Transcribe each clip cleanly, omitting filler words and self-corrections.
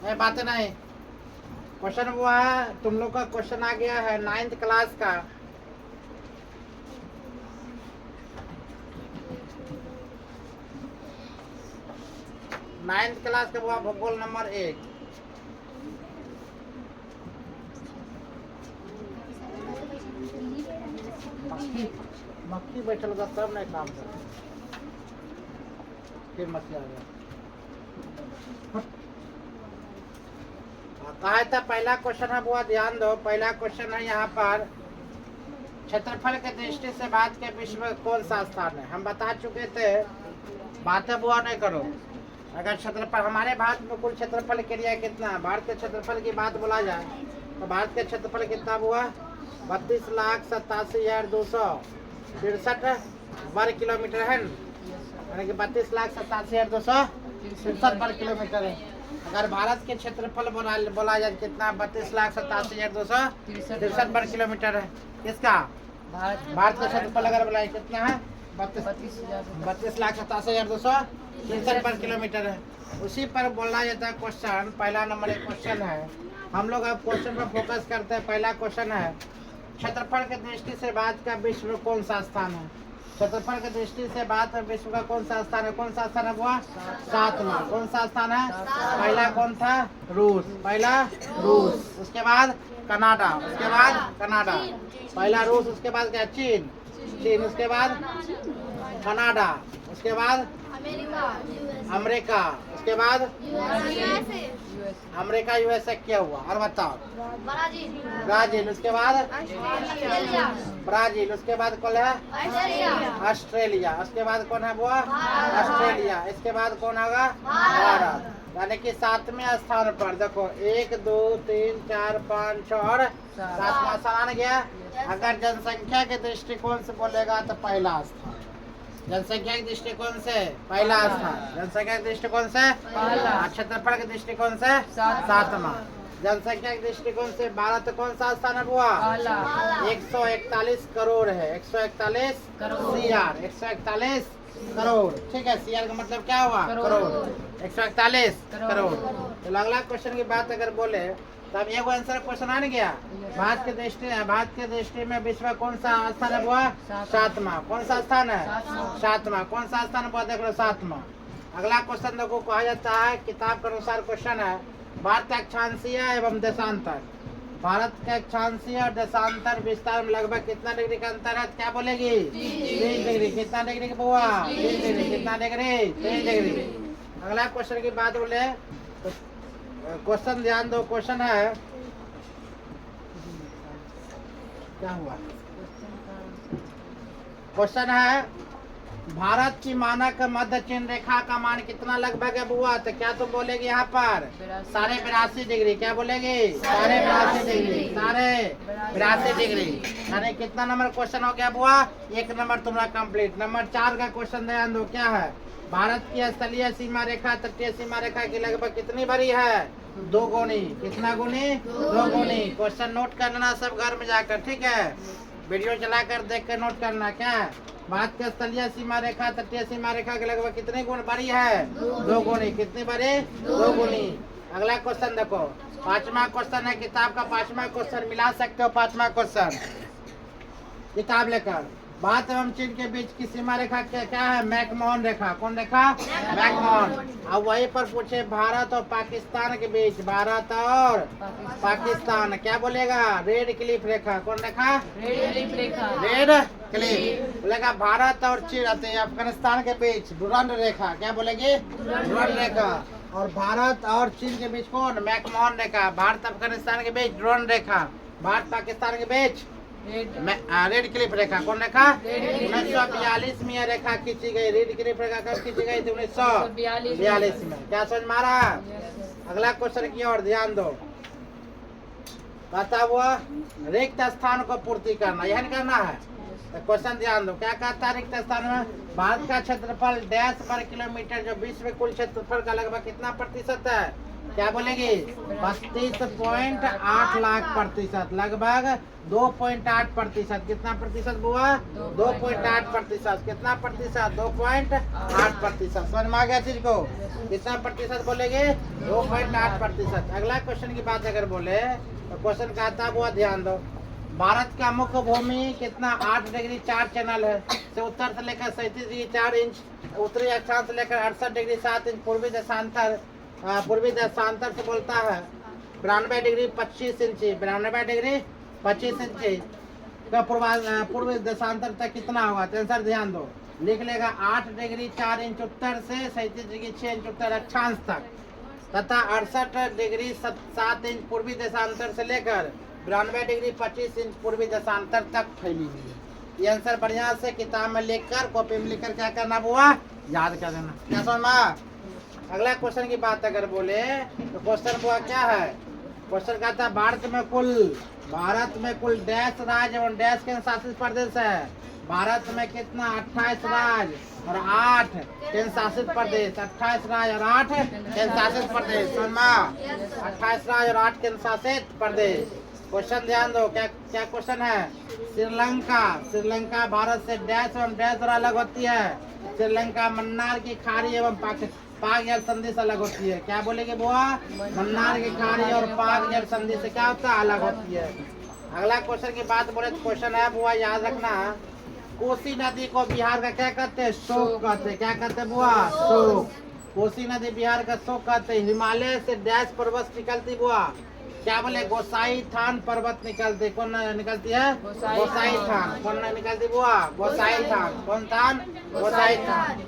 है बात नहीं। क्वेश्चन हुआ है, तुम लोग का क्वेश्चन आ गया है 9th क्लास का। नाइन्थ क्लास का हुआ भूगोल नंबर 1। मक्खी बैठल का सब नहीं काम कर, फिर मक्खी आ गया। कहा था पहला क्वेश्चन है बुआ, ध्यान दो। पहला क्वेश्चन है यहाँ पर, क्षेत्रफल के दृष्टि से भारत के विश्व में कौन सा स्थान है। हम बता चुके थे, बातें बुआ नहीं करो। अगर क्षेत्रफल हमारे भारत में कुल क्षेत्रफल के लिए कितना है, भारत के क्षेत्रफल की बात बोला जाए तो भारत के क्षेत्रफल कितना हुआ, 32,87,263 वर्ग किलोमीटर है, यानी कि 32,87,263 वर्ग किलोमीटर है। अगर भारत के क्षेत्रफल बोला जाए कितना, 32,87,263 वर्ग किलोमीटर है। किसका, भारत का क्षेत्रफल अगर बोला कितना है, 32,87,263 वर्ग किलोमीटर है। उसी पर बोला जाता है क्वेश्चन। पहला नंबर एक क्वेश्चन है, हम लोग अब क्वेश्चन पर फोकस करते हैं। पहला क्वेश्चन है, क्षेत्रफल के दृष्टि से भारत का विश्व में कौन सा स्थान है। क्षेत्रफल के दृष्टि से भारत में विश्व का कौन सा स्थान है, कौन सा स्थान है वो, 7वां। कौन सा स्थान है, पहला कौन था, रूस, पहला रूस, उसके बाद कनाडा, उसके बाद कनाडा, पहला रूस, उसके बाद क्या, चीन, चीन, उसके बाद कनाडा, उसके बाद अमेरिका, उसके बाद अमेरिका यूएसए क्या हुआ, और बताओ, ब्राजील, उसके बाद ब्राजील, उसके बाद कौन है, ऑस्ट्रेलिया, उसके बाद कौन है वो, ऑस्ट्रेलिया, इसके बाद कौन होगा, भारत। यानी कि 7वें स्थान पर देखो, 1 2 3 4 5 6 और 7वां स्थान गया। अगर जनसंख्या के दृष्टिकोण से बोलेगा तो पहला स्थान, जनसंख्या के दृष्टिकोण से पहला स्थान, जनसंख्या के दृष्टिकोण से पहला, क्षेत्रफल के दृष्टिकोण से 7वां, जनसंख्या के दृष्टिकोण से भारत कौन सा स्थान है हुआ, 141 करोड़ है, 141 CR, 141 करोड़, ठीक है। CR का मतलब क्या हुआ, करोड़, 141 करोड़। तो अगला क्वेश्चन की बात अगर बोले तो अब एक आंसर क्वेश्चन आ गया, भारत के दृष्टि में विश्व में कौन सा स्थान है हुआ, 7वां। कौन सा स्थान है, 7वां। कौन सा स्थान हुआ, देख लो 7वां। अगला क्वेश्चन देखो, कहा जाता है किताब के अनुसार क्वेश्चन है, भारत का अक्षांशीय एवं देशांतर, भारत के अक्षांशीय और देशांतर विस्तार में लगभग कितना डिग्री का अंतर है, क्या बोलेगी, 3 डिग्री। कितना डिग्री का हुआ, 3 डिग्री। कितना डिग्री, 3 डिग्री। अगला क्वेश्चन की बात बोले तो क्वेश्चन ध्यान दो, क्वेश्चन है, क्या हुआ, क्वेश्चन है, भारत की मानक मध्य चिन्ह रेखा का मान कितना लगभग है बुआ, तो क्या तुम बोलेगी यहाँ पर, 82.5 डिग्री। क्या बोलेगी, 82.5 डिग्री, 82.5 डिग्री। यानी कितना नंबर क्वेश्चन हो गया बुआ, 1 नंबर तुम्हारा कंप्लीट। नंबर 4 का क्वेश्चन ध्यान दो, क्या है, भारत की स्थलीय सीमा रेखा तटीय सीमा रेखा की लगभग कितनी बड़ी है, 2 गुनी। कितना गुनी, 2 गुनी। क्वेश्चन नोट कर लेना सब घर में जाकर, ठीक है, वीडियो चलाकर देख कर नोट करना। क्या है, भारत की स्थलीय सीमा रेखा तटीय सीमा रेखा के लगभग कितने गुण बड़ी है, 2 गुनी। कितनी बड़ी, 2 गुनी। अगला क्वेश्चन देखो, 5वां क्वेश्चन है, किताब का 5वां क्वेश्चन, मिला सकते हो 5वां क्वेश्चन किताब लेकर। भारत एवं चीन के बीच की सीमा रेखा क्या है, मैकमोहन रेखा। कौन रेखा, मैकमोहन। अब वहीं पर पूछे भारत और पाकिस्तान के बीच, भारत और पाकिस्तान, क्या बोलेगा, रेड क्लिफ रेखा। कौन रेखा, रेड क्लिफ रेखा, रेड क्लिफ। बोलेगा भारत और चीन अफगानिस्तान के बीच डुरंड रेखा। क्या बोलेगी, डुरंड रेखा। और भारत और चीन के बीच कौन, मैकमोहन रेखा। भारत अफगानिस्तान के बीच डुरंड रेखा, भारत पाकिस्तान के बीच रेड क्लिफ रेखा। कौन रेखा, 1942 में यह रेखा खींची गई। रेड क्लिफ रेखा कब खींची गई थी, 1942 में। क्या समझ में आ रहा है। अगला क्वेश्चन की ओर ध्यान दो, कहता हुआ रिक्त स्थान को पूर्ति करना, यह करना है। तो क्वेश्चन ध्यान दो, क्या कहता है, रिक्त स्थान में भारत का क्षेत्रफल डैश वर्ग किलोमीटर, जो विश्व में कुल क्षेत्रफल का लगभग कितना प्रतिशत है, क्या बोलेगी 32.8 लाख प्रतिशत, लगभग 2.8%। कितना प्रतिशत बुआ? 2.8%। कितना प्रतिशत? 2.8%। समझ में आ गया चीज को? कितना प्रतिशत बोलेगे? 2.8%। अगला क्वेश्चन की बात अगर बोले तो क्वेश्चन का आता बुआ, ध्यान दो। भारत का मुख्य भूमि कितना? 8 डिग्री 4 चैनल है, से उत्तर से लेकर 37 डिग्री 4 इंच, उत्तरी अक्षांश से लेकर 68 डिग्री 7 इंच, पूर्वी देशांतर से बोलता है 92 डिग्री 25 इंची, 92 डिग्री 25 इंची का पूर्व देशांतर तक कितना होगा? तो आंसर ध्यान दो, लिख लेगा 8 डिग्री 4 इंच उत्तर से 37 डिग्री 6 इंच उत्तर अक्षांश तक, तथा 68 डिग्री 7 इंच पूर्वी देशांतर से लेकर 92 डिग्री 25 इंच पूर्वी देशांतर तक फैली हुई है। ये आंसर बढ़िया से किताब में लिखकर, कॉपी में लिखकर क्या करना हुआ? याद कर देना। क्या समझ में? अगला क्वेश्चन की बात अगर बोले तो क्वेश्चन हुआ क्या है? क्वेश्चन का था भारत में कुल डैश राज्य एवं डैश केंद्र शासित प्रदेश है। भारत में कितना? 28 राज्य और 8 केंद्र शासित प्रदेश। 28 राज्य और 8 केंद्र शासित प्रदेश। 28 राज्य और 8 केंद्र शासित प्रदेश। क्वेश्चन ध्यान दो, क्या क्वेश्चन है? श्रीलंका भारत से डैश एवं डैश और अलग होती है। श्रीलंका मन्नार की खाड़ी एवं पाक जल संधि से अलग होती है। क्या बोलेगे बुआ? मन्नार की खाड़ी और पाक जल संधि से क्या होता है? अलग होती है। अगला क्वेश्चन की बात बोले तो क्वेश्चन है बुआ, याद रखना, कोसी नदी को बिहार का क्या कहते हैं? शोक कहते हैं। क्या कहते हैं बुआ? शोक। कोसी नदी बिहार का शोक कहते हैं। हिमालय से डैश पर्वत निकलती बुआ, क्या बोले? गोसाई थान पर्वत निकलती। कौन निकलती है? गोसाई थान। कौन निकलती बुआ? गोसाई थान। कौन थान? गोसाई थान।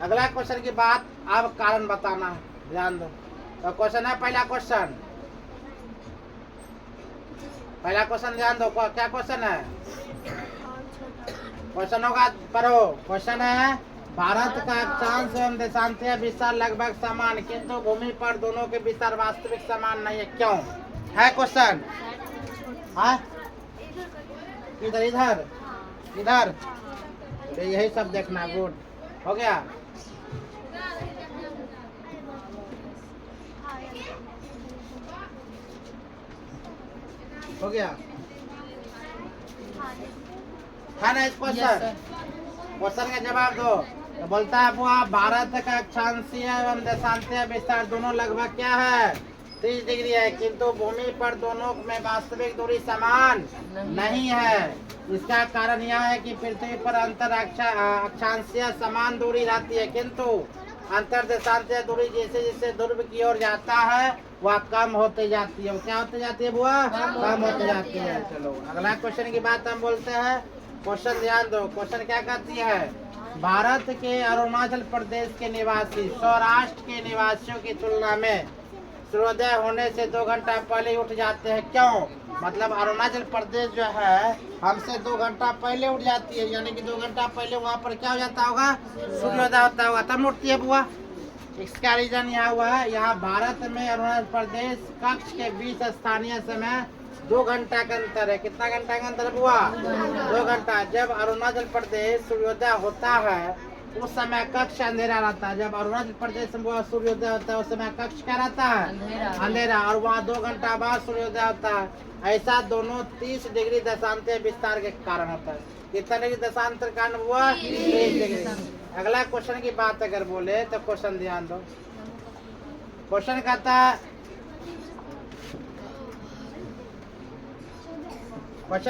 अगला क्वेश्चन की बात, अब कारण बताना, ध्यान दो। तो क्वेश्चन है पहला क्वेश्चन ध्यान दो, क्या क्वेश्चन है? क्वेश्चन होगा पढ़ो। क्वेश्चन है भारत का अक्षांश एवं देशांतर विस्तार लगभग समान, किंतु भूमि पर दोनों के विस्तार वास्तविक समान नहीं है, क्यों? है क्वेश्चन? हाँ, इधर इधर इधर, यही सब देखना। गुड, हो गया। हो गया है ना? इस क्वेश्चन का जवाब दो। तो बोलता है बुआ, भारत का अक्षांशीय एवं देशांतीय विस्तार दोनों लगभग क्या है? 30 डिग्री है, किंतु भूमि पर दोनों में वास्तविक दूरी समान नहीं है। इसका कारण यह है कि पृथ्वी पर अंतर अक्षांशीय समान दूरी रहती है, किंतु अंतर देशांतीय दूरी जैसे जैसे ध्रुव की ओर जाता है वह कम होते जाती है। क्या होते जाती है बुआ? कम होते जाती है। चलो अगला क्वेश्चन की बात हम बोलते हैं। क्वेश्चन ध्यान दो, क्वेश्चन क्या कहती है? भारत के अरुणाचल प्रदेश के निवासी सौराष्ट्र के निवासियों की तुलना में सूर्योदय होने से 2 घंटा पहले उठ जाते हैं, क्यों? मतलब अरुणाचल प्रदेश जो है हमसे 2 घंटा पहले उठ जाती है, यानी कि 2 घंटा पहले वहाँ पर क्या हो जाता होगा? सूर्योदय होता होगा, तब उठती है बुआ। इसका रीजन यहाँ हुआ है, यहाँ भारत में अरुणाचल प्रदेश कक्ष के बीच स्थानीय समय 2 घंटा का अंतर है। कितना घंटा का अंतर हुआ? 2 घंटा। जब अरुणाचल प्रदेश सूर्योदय होता है उस समय कक्ष अंधेरा रहता है। जब अरुणाचल प्रदेश में सूर्योदय होता है उस समय कक्ष क्या रहता है? अंधेरा। और वहाँ 2 घंटा बाद सूर्योदय होता है। ऐसा दोनों 30 डिग्री देशांतर विस्तार के कारण होता है। कितना डिग्री देशांतर कारण हुआ? 30 डिग्री। अगला क्वेश्चन की बात अगर बोले तो क्वेश्चन ध्यान दो। क्वेश्चन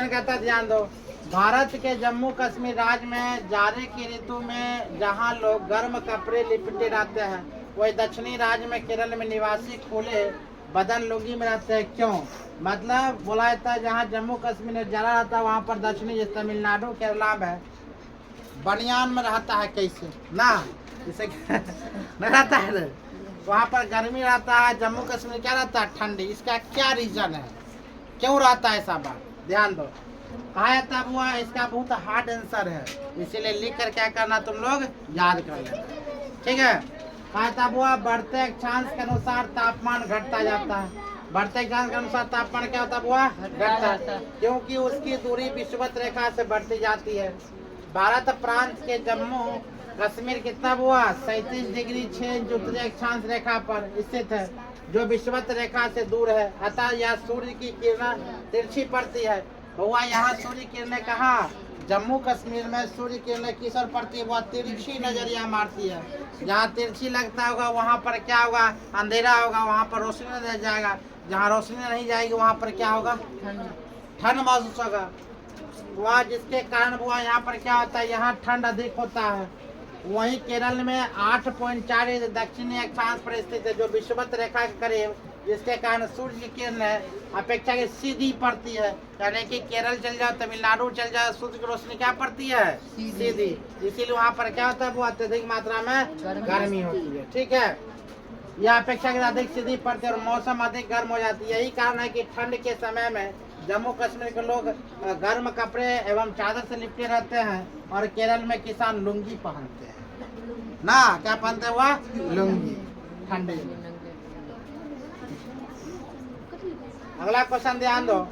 कहता ध्यान दो, भारत के जम्मू कश्मीर राज्य में जाड़े की ऋतु में जहां लोग गर्म कपड़े लिपटे रहते हैं, वही दक्षिणी राज्य में केरल में निवासी खुले बदन लुंगी में रहते हैं, क्यों? मतलब बोला जाता है जहाँ जम्मू कश्मीर में जाड़ा रहता है वहाँ पर दक्षिणी जैसे तमिलनाडु केरला में बनियान में रहता है, कैसे ना जैसे नहीं रहता है, वहाँ पर गर्मी रहता है, जम्मू कश्मीर क्या रहता है? ठंडी। इसका क्या रीजन है, क्यों रहता है ऐसा बात? ध्यान दो। कहा जाता हुआ इसका बहुत हार्ड आंसर है, इसीलिए लिख कर क्या करना तुम लोग याद कर लेना, ठीक है? कहा जाता हुआ बढ़ते अक्षांश के अनुसार तापमान घटता जाता है। बढ़ते अक्षांश के अनुसार तापमान क्या होता हुआ? घटता है, क्योंकि उसकी दूरी विषुवत रेखा से बढ़ती जाती है। भारत प्रांत के जम्मू कश्मीर कितना हुआ 37 डिग्री 6 इंच उत्तरी अक्षांश रेखा पर स्थित है, जो विषुवत रेखा से दूर है, अतः यह सूर्य की किरण तिरछी पड़ती है। हुआ यहाँ सूर्य किरणें कहाँ, जम्मू कश्मीर में सूर्य किरणें किस ओर पड़ती है, वह तिरछी नजरिया मारती है। जहाँ तिरछी लगता होगा वहाँ पर क्या होगा, अंधेरा होगा, वहाँ पर रोशनी नहीं रह जाएगा। जहाँ रोशनी नहीं जाएगी वहाँ पर क्या होगा, ठंड महसूस होगा। वहाँ जिसके कारण हुआ यहाँ पर क्या होता है, यहाँ ठंड अधिक होता है। वहीं केरल में 8.4 दक्षिणी अक्षांश पर स्थित है, जो विषुवत रेखा के करीब, जिसके कारण सूर्य की किरण अपेक्षाकृत सीधी पड़ती है। यानी कि केरल चल जाओ, तमिलनाडु चल जाओ, सूर्य की रोशनी क्या पड़ती है, सीधी। इसीलिए वहाँ पर क्या होता है, वो अत्यधिक मात्रा में गर्मी होती है। ठीक है, यह अपेक्षाकृत अधिक सीधी पड़ती है और मौसम अधिक गर्म हो जाती है। यही कारण है कि ठंड के समय में जम्मू कश्मीर के लोग गर्म कपड़े एवं चादर से लिपटे रहते हैं, और केरल में किसान लुंगी पहनते हैं ना। क्या पहनते हुआ, लुंगी, ठंडे। अगला क्वेश्चन ध्यान दो।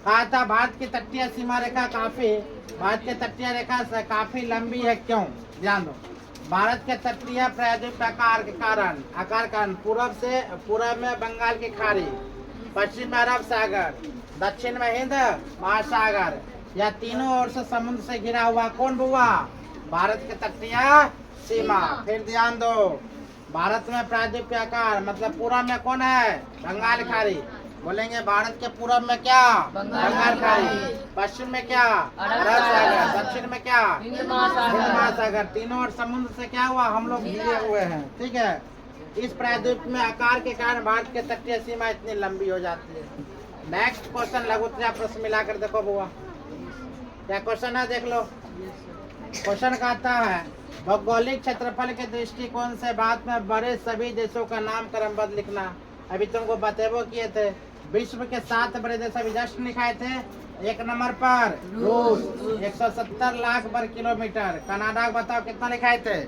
कहा था भारत की तटीय सीमा रेखा भारत की तटीय रेखा से काफी लंबी है, क्यों? ध्यान दो। भारत के तटीय प्रायद्वीप आकार पूर्व में बंगाल की खाड़ी, पश्चिम में अरब सागर, दक्षिण में हिंद महासागर, या तीनों ओर से समुद्र से घिरा हुआ कौन हुआ, भारत के तटीय सीमा। फिर ध्यान दो, भारत में प्रायद्वीप आकार मतलब पूर्व में कौन है, बंगाल खाड़ी। बोलेंगे भारत के पूर्व में क्या, बंगाल खाड़ी, पश्चिम में क्या, अरब सागर, दक्षिण में क्या, हिंद महासागर। तीनों ओर समुद्र से क्या हुआ, हम लोग घिरे हुए हैं। ठीक है, इस प्रायद्वीप में आकार के कारण भारत के तटीय सीमा इतनी लंबी हो जाती है। नेक्स्ट क्वेश्चन लघुत्तरीय प्रश्न मिलाकर देखो बुआ, क्या क्वेश्चन है देख लो। क्वेश्चन कहता है भौगोलिक क्षेत्रफल के दृष्टिकोण से भारत में बड़े सभी देशों का नाम क्रमबद्ध लिखना। अभी तुमको बतेबो किए थे, विश्व के 7 बड़े देश अभी जस्ट लिखाए थे। 1 नंबर पर रूस 170 लाख वर्ग किलोमीटर। कनाडा बताओ कितना लिखाए थे,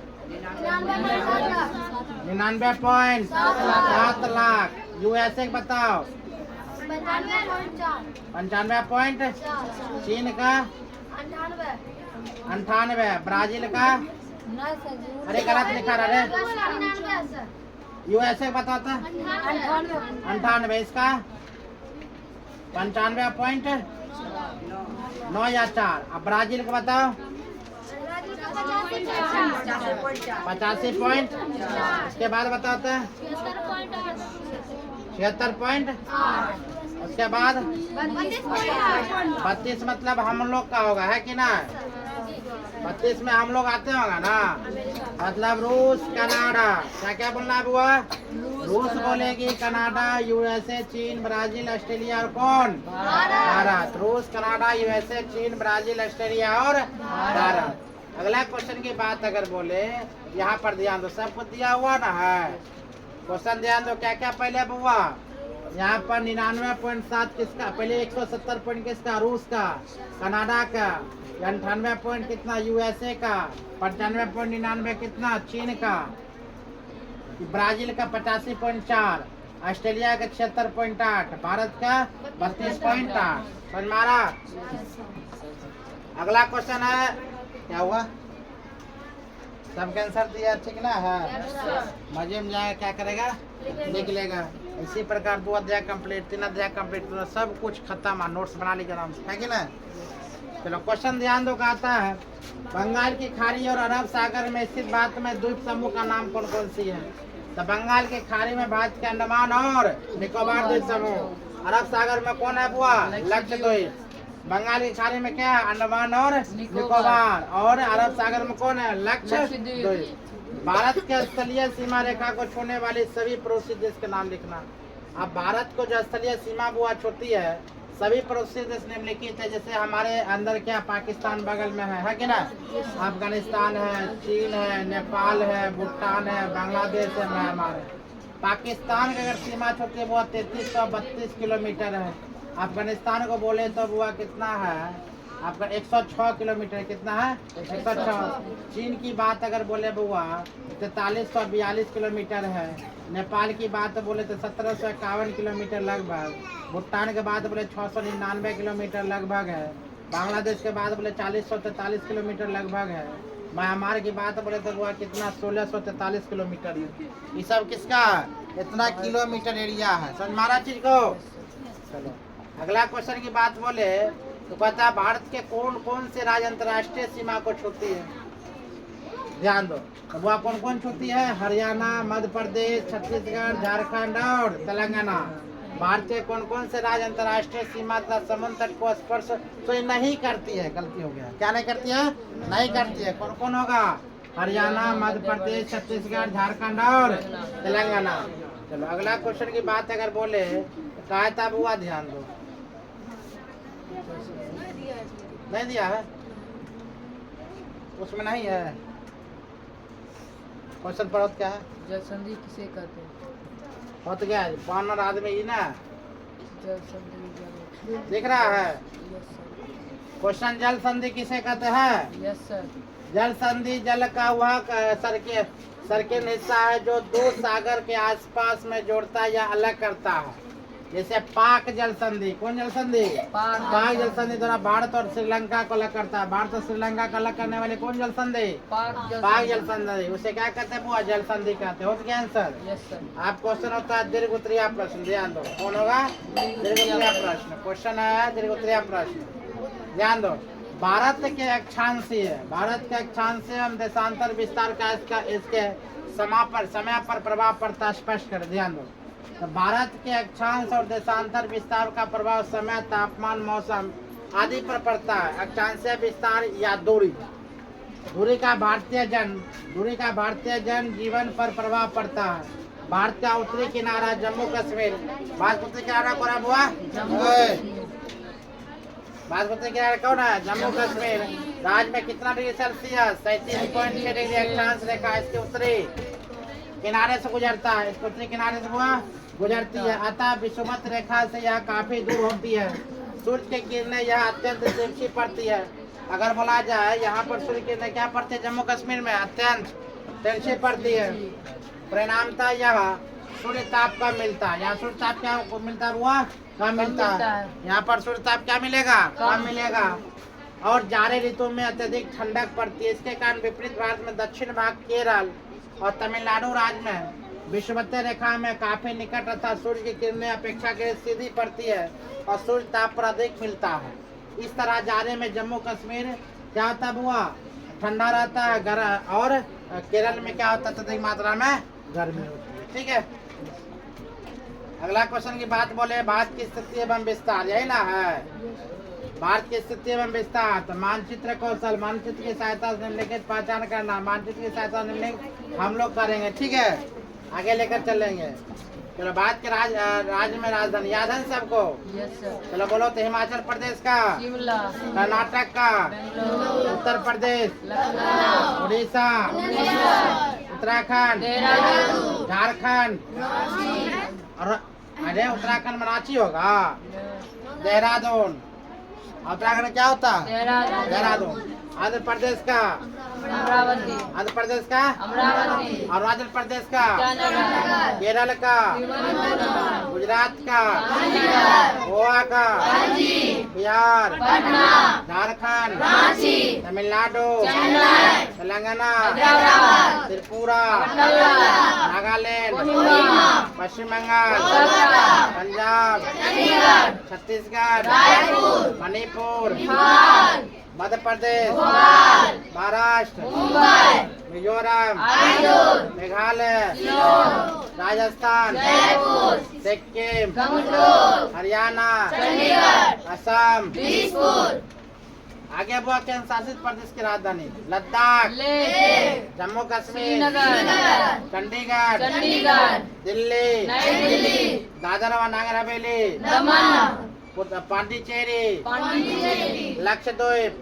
99.7 लाख। यूएसए बताओ 95. चीन का 98. ब्राजील का, अरे गलत लिखा रहा है, यूएसए बताता 98, इसका 95.9 या 4। अब ब्राजील को बताओ 85 पॉइंट। इसके बाद बताते हैं 76 पॉइंट। उसके बाद 32 मतलब हम लोग का होगा, है कि ना। 32 में हम लोग आते होगा ना, मतलब रूस, कनाडा। क्या क्या बोलना है बुआ, रूस बोलेगी, कनाडा, यूएसए, चीन, ब्राजील, ऑस्ट्रेलिया और कौन, भारत। रूस, कनाडा, यूएसए, चीन, ब्राजील, ऑस्ट्रेलिया और भारत। अगला क्वेश्चन की बात अगर बोले, यहाँ पर ध्यान दो, सब कुछ दिया हुआ ना है। क्वेश्चन ध्यान दो, क्या क्या पहले बुआ, यहाँ पर 99.7 किसका, पहले 170 पॉइंट किसका, रूस का, कनाडा का, 98 पॉइंट कितना, यूएसए का, 95.99 कितना, चीन का, ब्राजील का 85.4, ऑस्ट्रेलिया का 76.8, भारत का 32.8। समझ मारा। अगला क्वेश्चन है, क्या हुआ, सबके आंसर दिया, ठीक ना है, मजे में जाएगा, क्या करेगा, लिख लेगा। इसी प्रकार 2 अध्याय कंप्लीट, 3 अध्याय कंप्लीट, सब कुछ खत्म, नोट्स बना लीजिए आराम से, है कि ना। चलो क्वेश्चन ध्यान दो, कहता है बंगाल की खाड़ी और अरब सागर में स्थित भारत में द्वीप समूह का नाम कौन कौन सी है। तो बंगाल की खाड़ी में भारत के अंडमान और निकोबार द्वीप समूह। अरब सागर में कौन है बुआ, लक्षद्वीप। बंगाल की खाड़ी में क्या है, अंडमान और निकोबार, और अरब सागर में कौन है, लक्षद्वीप। भारत के स्थलीय सीमा रेखा को छूने वाली सभी पड़ोसी देश के नाम लिखना। अब भारत को जो स्थलीय सीमा बुआ छूती है, सभी पड़ोसी देश निम्नलिखित है। जैसे हमारे अंदर क्या, पाकिस्तान बगल में है कि ना, अफगानिस्तान है, चीन है, नेपाल है, भूटान है, बांग्लादेश है, म्यांमार है। पाकिस्तान की अगर सीमा छूती है वो 3332 किलोमीटर है। अफगानिस्तान को बोले तो वो कितना है आपका, 106 किलोमीटर। कितना है, 106। चीन की बात अगर बोले बुआ 4342 किलोमीटर है। नेपाल की बात बोले तो 1751 किलोमीटर लगभग। भूटान के बाद बोले 699 किलोमीटर लगभग है। बांग्लादेश के बाद बोले 4043 किलोमीटर लगभग है। म्यांमार की बात बोले तो वो कितना 1643 किलोमीटर है। ये सब किसका इतना किलोमीटर एरिया है, समझ मारा चीज को। चलो अगला क्वेश्चन की बात बोले तो कहता है भारत के कौन कौन से राज्य अंतर्राष्ट्रीय सीमा को छूती है, ध्यान दो। तो वह कौन कौन छूती है, हरियाणा, मध्य प्रदेश, छत्तीसगढ़, झारखंड और तेलंगाना। भारत के कौन कौन से राज्य अंतर्राष्ट्रीय सीमा तथा समुद्र तट को स्पर्श तो ये नहीं करती है, गलती हो गया, क्या नहीं करती है, नहीं करती है। कौन कौन होगा, हरियाणा, मध्य प्रदेश, छत्तीसगढ़, झारखंड और तेलंगाना। चलो अगला क्वेश्चन की बात अगर बोले तो कहा था बुआ, ध्यान दो, नहीं दिया है, उसमें नहीं है क्वेश्चन। पढ़ो क्या है, जल संधि किसे कहते हैं? हो तो क्या है, पार्टनर आदमी ही ना, जल संधि दिख रहा है यस सर। क्वेश्चन। जल संधि किसे कहते हैं, यस सर। जल संधि जल का वह सर्किल हिस्सा है जो दो सागर के आसपास में जोड़ता है या अलग करता है। जैसे पाक जल संधि, कौन जल संधि, पाक जल संधि द्वारा भारत और श्रीलंका को अलग करता है। भारत और श्रीलंका को अलग करने वाले कौन जल संधि, पाक जल संधि, उसे क्या कहते हैं बुआ, जल संधि कहते हैं। हो गया आंसर। Yes sir. आप क्वेश्चन होता है दीर्घ उत्तरीय प्रश्न, ध्यान दो, कौन होगा, दीर्घ उत्तरीय प्रश्न। क्वेश्चन है दीर्घ उत्तरीय प्रश्न, ध्यान दो। भारत के अक्षांशीय, भारत के अक्षांशीय एवं देशांतर विस्तार का इसके समय पर प्रभाव पड़ता है, स्पष्ट कर, ध्यान दो। तो भारत के अक्षांश और देशांतर विस्तार का प्रभाव समय, तापमान, मौसम आदि पर पड़ता है। अक्षांशीय विस्तार या दूरी, दूरी का भारतीय जन जीवन पर प्रभाव पड़ता है। भारत का उत्तरी किनारा जम्मू कश्मीर, भारत उत्तरी किनारा कौन है बुआ, भारत उत्तरी किनारा कौन है, जम्मू कश्मीर राज्य में कितना डिग्री सेल्सियस, 37.6 डिग्री अक्षांश रेखा इसके उत्तरी किनारे से गुजरता है, इसके उत्तरी किनारे से हुआ गुजरती है। अतः विषुवत रेखा से यह काफी दूर होती है। सूर्य की किरणें यह अत्यंत तीव्र पड़ती है। अगर बोला जाए यहाँ पर सूर्य की किरणें क्या पड़ती है, जम्मू कश्मीर में अत्यंत तीव्र पड़ती है। परिणामतः यह सूर्य ताप कम मिलता है, यहाँ सूर्य ताप क्या मिलता हुआ, कम मिलता है। यहाँ पर सूर्य ताप क्या मिलेगा, कम मिलेगा। और जाड़े ऋतु में अत्यधिक ठंडक पड़ती है। इसके कारण विपरीत भारत में दक्षिण भाग केरल और तमिलनाडु राज्य में विषुवतीय रेखा में काफी निकट तथा सूर्य की किरणें अपेक्षाकृत सीधी पड़ती है और सूर्य ताप पर अधिक मिलता है। इस तरह जाड़े में जम्मू कश्मीर क्या होता हुआ, ठंडा रहता है, और केरल में क्या होता है, अधिक मात्रा में गर्मी होती है। ठीक है, अगला क्वेश्चन की बात बोले, भारत की स्थिति एवं विस्तार, यही ना है, भारत की स्थिति एवं विस्तार। तो मानचित्र कौशल, मानचित्र की सहायता से निम्नलिखित पहचान करना, मानचित्र की सहायता से निम्नलिखित हम लोग करेंगे। ठीक है, आगे लेकर चलेंगे। चलो भारत के राज्य में राजधानी याद है सबको, यस सर। चलो बोलो तो, हिमाचल प्रदेश का, शिमला, कर्नाटक का, बेंगलुरु, उत्तर प्रदेश, लखनऊ, उड़ीसा, उत्तराखंड, झारखंड, और अरे उत्तराखंड में रांची होगा, देहरादून, उत्तराखंड क्या होता है, देहरादून। आंध्र प्रदेश का अमरावती, आंध्र प्रदेश का अमरावती, अरुणाचल प्रदेश का, ईटानगर, केरल का, गुजरात का, गोवा का, बिहार, झारखंड, तमिलनाडु, तेलंगाना, त्रिपुरा, नागालैंड, पश्चिम बंगाल, पंजाब, छत्तीसगढ़, मणिपुर, मध्य प्रदेश, महाराष्ट्र, मिजोरम, मेघालय, राजस्थान, सिक्किम, हरियाणा, असम। आगे बुआ केंद्र शासित प्रदेश की राजधानी, लद्दाख, जम्मू कश्मीर, चंडीगढ़, दिल्ली, दादर व नगर हवेली, पांडिचेरी, लक्षद्वीप,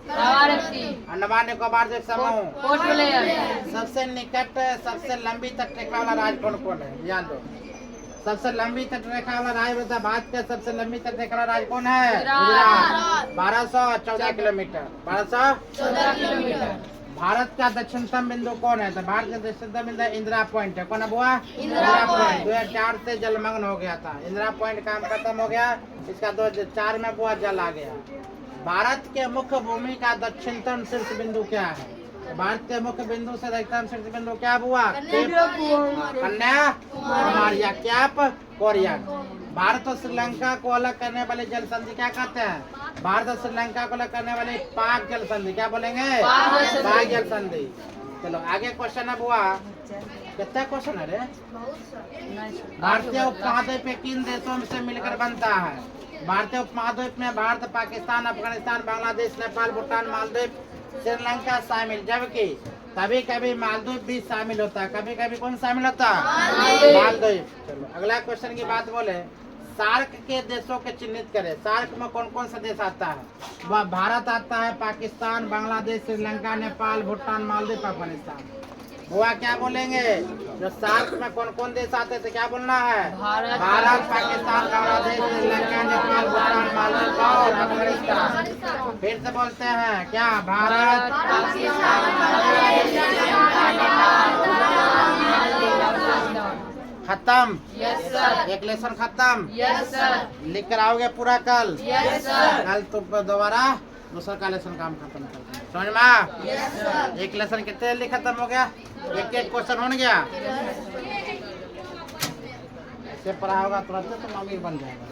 अंडमान निकोबार द्वीप समूह। सबसे निकट, सबसे लंबी तट रेखा वाला राज्य कौन कौन है, ध्यान दो। सबसे लंबी तट रेखा वाला राज्य बता, भारत का सबसे लंबी तट रेखा वाला राज्य कौन है, गुजरात, 1214 किलोमीटर, 1214 किलोमीटर। भारत का दक्षिणतम बिंदु कौन है, तो भारत का दक्षिणतम बिंदु इंदिरा पॉइंट है। कौन है बुआ, इंदिरा पॉइंट। 2004 से जलमग्न हो गया था, इंदिरा पॉइंट काम खत्म हो गया, इसका 2004 में बुआ जल आ गया। भारत के मुख्य भूमि का दक्षिणतम शीर्ष बिंदु क्या है, भारतीय मुख्य बिंदु से अधिकतम शीर्ष बिंदु क्या हुआ? कन्याकुमारी। कन्याकुमारी या कैप कोरियन। भारत और श्रीलंका को अलग करने वाली जल संधि क्या कहते हैं? भारत और श्रीलंका को अलग करने वाली पाक जल संधि क्या बोलेंगे? पाक जल संधि। चलो आगे क्वेश्चन अब हुआ, कितना क्वेश्चन है रे? भारतीय उपमहाद्वीप किन देशों से मिलकर बनता है? भारतीय उपमहाद्वीप में भारत, पाकिस्तान, अफगानिस्तान, बांग्लादेश, नेपाल, भूटान, मालदीव, श्रीलंका शामिल, जबकि कभी कभी मालदीव भी शामिल होता है। कभी कभी कौन शामिल होता है? मालदीव। चलो अगला क्वेश्चन की बात बोले, सार्क के देशों के चिन्हित करें। सार्क में कौन कौन सा देश आता है? वह भारत आता है, पाकिस्तान, बांग्लादेश, श्रीलंका, नेपाल, भूटान, मालदीव, अफगानिस्तान। हुआ क्या बोलेंगे? जो सार्क में कौन कौन देश आते थे क्या बोलना है? भारत, पाकिस्तान, बांग्लादेश, श्रीलंका, नेपाल, भूटान, मालदीव और अफगानिस्तान। फिर से बोलते हैं क्या? भारत, खत्म। Yes sir. एक लेसन खत्म। Yes sir. लिख कर आओगे पूरा कल? Yes sir. कल तो दोबारा दूसरा का लेसन काम खत्म कर देंगे। समझ में आया? Yes sir. एक लेसन कितने जल्दी खत्म हो गया? एक एक क्वेश्चन हो गया। ऐसे पढ़ा होगा तुरंत तो अमीर बन जाएगा।